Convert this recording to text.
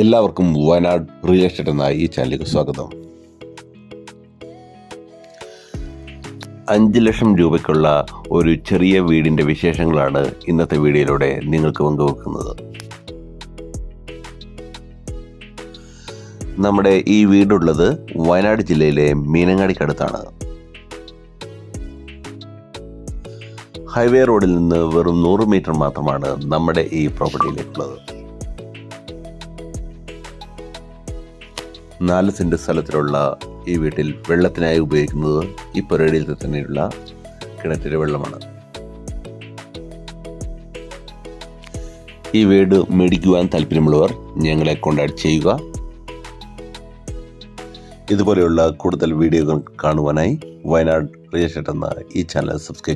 എല്ലാവർക്കും Wayanad real estate എന്ന ഈ ചാനലിലേക്ക് സ്വാഗതം. 5 ലക്ഷം രൂപയ്ക്കുള്ള ഒരു ചെറിയ വീടിൻ്റെ വിശേഷങ്ങളാണ് ഇന്നത്തെ വീഡിയോയിലൂടെ നിങ്ങൾക്ക് പങ്കുവെക്കുന്നത്. നമ്മുടെ ഈ വീടുള്ളത് വയനാട് ജില്ലയിലെ മീനങ്ങാടിക്കടുത്താണ്. ഹൈവേ റോഡിൽ നിന്ന് വെറും 100 മീറ്റർ മാത്രമാണ് നമ്മുടെ ഈ പ്രോപ്പർട്ടിയിലേക്കുള്ളത്. 4 സെൻറ് സ്ഥലത്തിലുള്ള ഈ വീട്ടിൽ വെള്ളത്തിനായി ഉപയോഗിക്കുന്നത് ഈ പുരയിടയിൽ തന്നെയുള്ള കിണറ്റിലെ വെള്ളമാണ്. ഈ വീട് മേടിക്കുവാൻ താല്പര്യമുള്ളവർ ഞങ്ങളെ കോൺടാക്ട് ചെയ്യുക. ഇതുപോലെയുള്ള കൂടുതൽ വീഡിയോകൾ കാണുവാനായി വയനാട് റിയൽ എസ്റ്റേറ്റ് എന്ന ഈ ചാനൽ സബ്സ്ക്രൈബ്